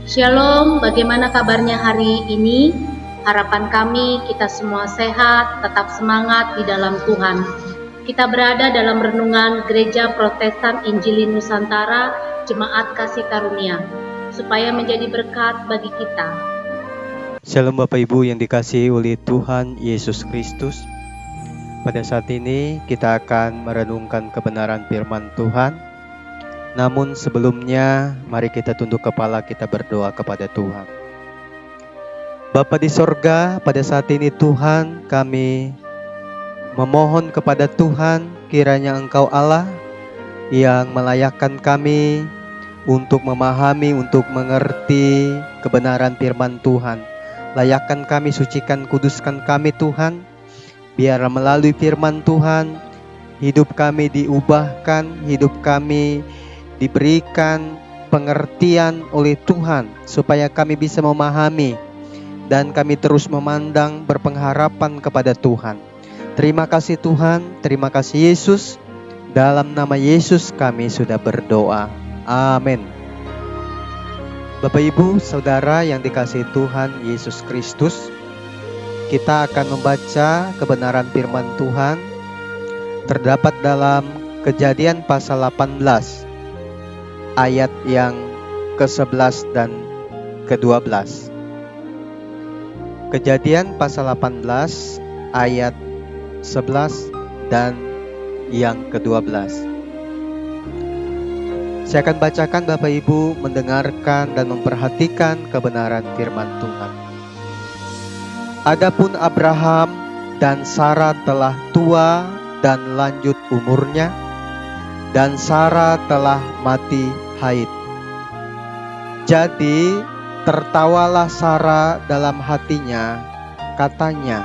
Shalom, bagaimana kabarnya hari ini? Harapan kami kita semua sehat, tetap semangat di dalam Tuhan. Kita berada dalam renungan Gereja Protestan Injili Nusantara, Jemaat Kasih Karunia, supaya menjadi berkat bagi kita. Shalom Bapak Ibu yang dikasihi oleh Tuhan Yesus Kristus. Pada saat ini kita akan merenungkan kebenaran firman Tuhan. Namun sebelumnya mari kita tunduk kepala, kita berdoa kepada Tuhan. Bapa di sorga, pada saat ini Tuhan, kami memohon kepada Tuhan, kiranya Engkau Allah yang melayakkan kami untuk memahami, untuk mengerti kebenaran firman Tuhan. Layakkan kami, sucikan, kuduskan kami Tuhan. Biar melalui firman Tuhan, hidup kami diubahkan, hidup kami diberikan pengertian oleh Tuhan, supaya kami bisa memahami dan kami terus memandang berpengharapan kepada Tuhan. Terima kasih Tuhan, terima kasih Yesus. Dalam nama Yesus kami sudah berdoa. Amin. Bapak Ibu, Saudara yang dikasihi Tuhan Yesus Kristus, kita akan membaca kebenaran firman Tuhan terdapat dalam Kejadian pasal 18 ayat yang ke-11 dan ke-12. Kejadian pasal 18 ayat 11 dan yang ke-12. Saya akan bacakan, Bapak Ibu mendengarkan dan memperhatikan kebenaran firman Tuhan. Adapun Abraham dan Sarah telah tua dan lanjut umurnya, dan Sarah telah mati haid. Jadi tertawalah Sarah dalam hatinya, katanya,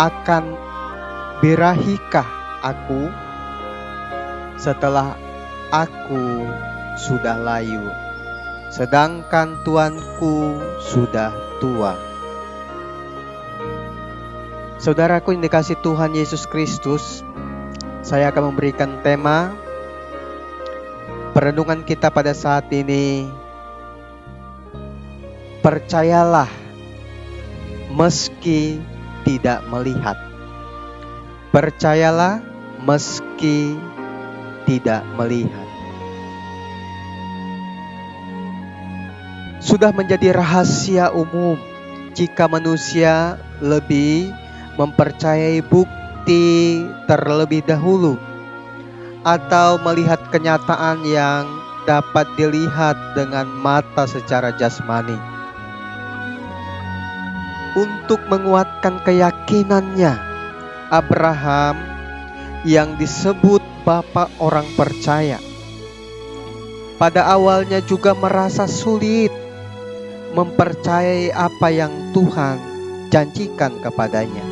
akan birahikah aku setelah aku sudah layu, sedangkan tuanku sudah tua. Saudaraku yang dikasihi Tuhan Yesus Kristus, saya akan memberikan tema perenungan kita pada saat ini. Percayalah meski tidak melihat. Percayalah meski tidak melihat. Sudah menjadi rahasia umum jika manusia lebih mempercayai bukti terlebih dahulu atau melihat kenyataan yang dapat dilihat dengan mata secara jasmani. Untuk menguatkan keyakinannya, Abraham yang disebut bapak orang percaya pada awalnya juga merasa sulit mempercayai apa yang Tuhan janjikan kepadanya.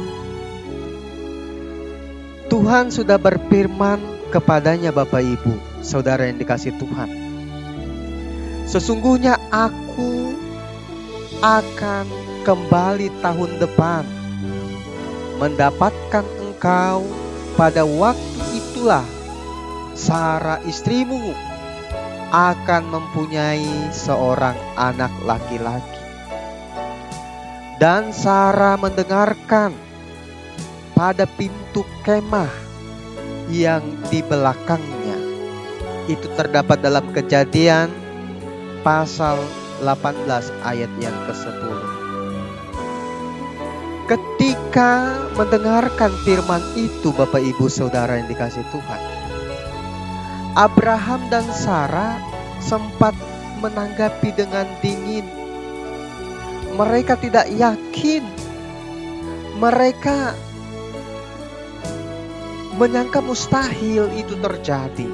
Tuhan sudah berfirman kepadanya, Bapak Ibu, Saudara yang dikasihi Tuhan. Sesungguhnya aku akan kembali tahun depan, mendapatkan engkau. Pada waktu itulah Sarah istrimu akan mempunyai seorang anak laki-laki. Dan Sarah mendengarkan pada pintu kemah yang di belakangnya. Itu terdapat dalam Kejadian pasal 18 ayat yang ke-10. Ketika mendengarkan firman itu, Bapak Ibu Saudara yang dikasihi Tuhan, Abraham dan Sarah sempat menanggapi dengan dingin. Mereka tidak yakin. Mereka menyangka mustahil itu terjadi.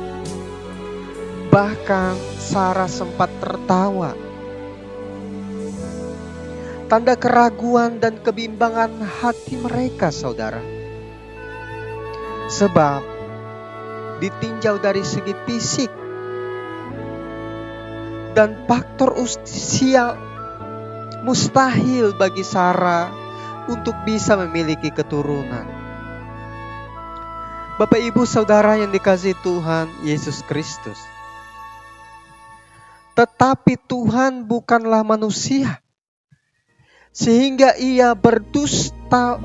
Bahkan Sarah sempat tertawa. Tanda keraguan dan kebimbangan hati mereka, saudara. Sebab ditinjau dari segi fisik dan faktor usia, mustahil bagi Sarah untuk bisa memiliki keturunan. Bapak Ibu Saudara yang dikasihi Tuhan Yesus Kristus, Tetapi Tuhan bukanlah manusia, sehingga ia berdusta,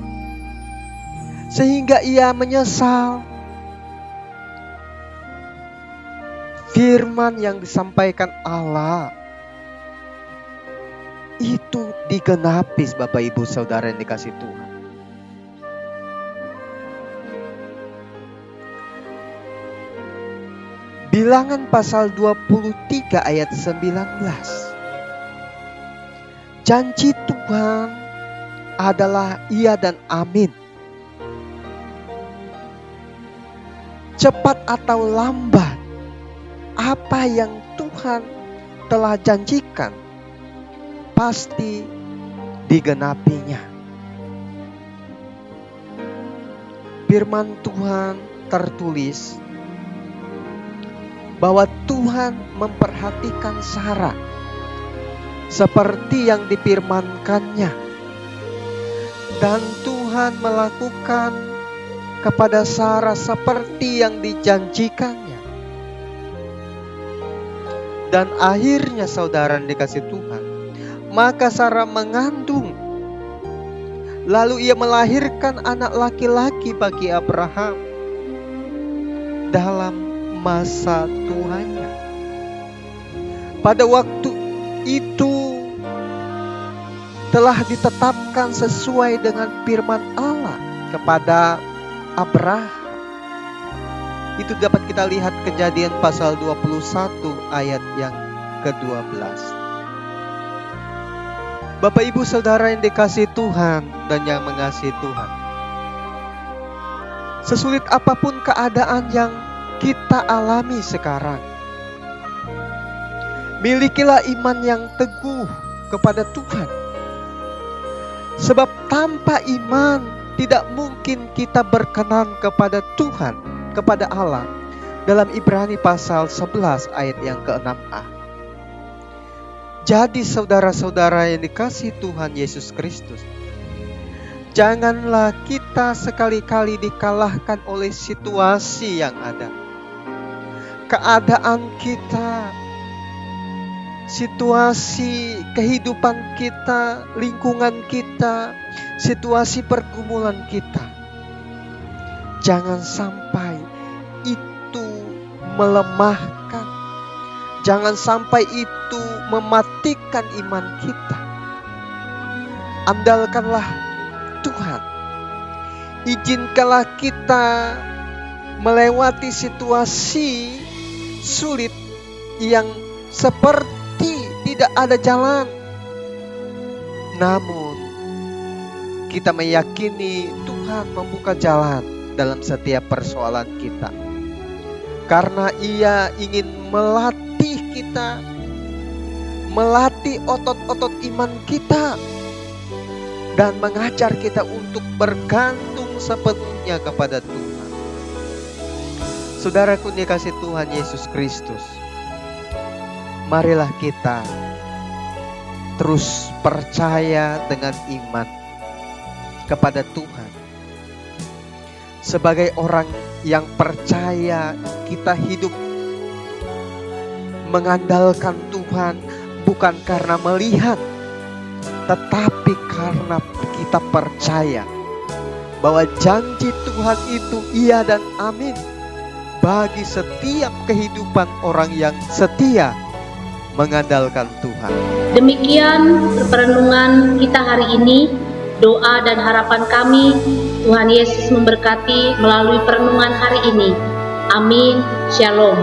sehingga ia menyesal. Firman yang disampaikan Allah itu digenapi, Bapak Ibu Saudara yang dikasihi Tuhan. Bilangan pasal 23 ayat 19. Janji Tuhan adalah iya dan amin. Cepat atau lambat, apa yang Tuhan telah janjikan pasti digenapinya. Firman Tuhan tertulis bahwa Tuhan memperhatikan Sarah seperti yang difirmankannya, dan Tuhan melakukan kepada Sarah seperti yang dijanjikannya. Dan akhirnya saudara yang dikasihi Tuhan, maka Sarah mengandung, lalu ia melahirkan anak laki-laki bagi Abraham dalam masa tuanya. Pada waktu itu telah ditetapkan sesuai dengan firman Allah kepada Abraham. Itu dapat kita lihat Kejadian pasal 21 ayat yang ke-12. Bapak Ibu Saudara yang dikasihi Tuhan dan yang mengasihi Tuhan, sesulit apapun keadaan yang kita alami sekarang, milikilah iman yang teguh kepada Tuhan. Sebab tanpa iman tidak mungkin kita berkenan kepada Tuhan, kepada Allah. Dalam Ibrani pasal 11 ayat yang ke-6a. Jadi saudara-saudara yang dikasihi Tuhan Yesus Kristus, janganlah kita sekali-kali dikalahkan oleh situasi yang ada. Keadaan kita, situasi kehidupan kita, lingkungan kita, situasi pergumulan kita. Jangan sampai itu melemahkan, jangan sampai itu mematikan iman kita. Andalkanlah Tuhan. Izinkanlah kita melewati situasi sulit yang seperti tidak ada jalan. Namun kita meyakini Tuhan membuka jalan dalam setiap persoalan kita. Karena Ia ingin melatih kita, melatih otot-otot iman kita, dan mengajar kita untuk bergantung sepenuhnya kepada Tuhan. Saudaraku dikasihi Tuhan Yesus Kristus, marilah kita terus percaya dengan iman kepada Tuhan. Sebagai orang yang percaya, kita hidup mengandalkan Tuhan bukan karena melihat, tetapi karena kita percaya bahwa janji Tuhan itu iya dan amin bagi setiap kehidupan orang yang setia mengandalkan Tuhan. Demikian perenungan kita hari ini. Doa dan harapan kami, Tuhan Yesus memberkati melalui perenungan hari ini. Amin. Shalom.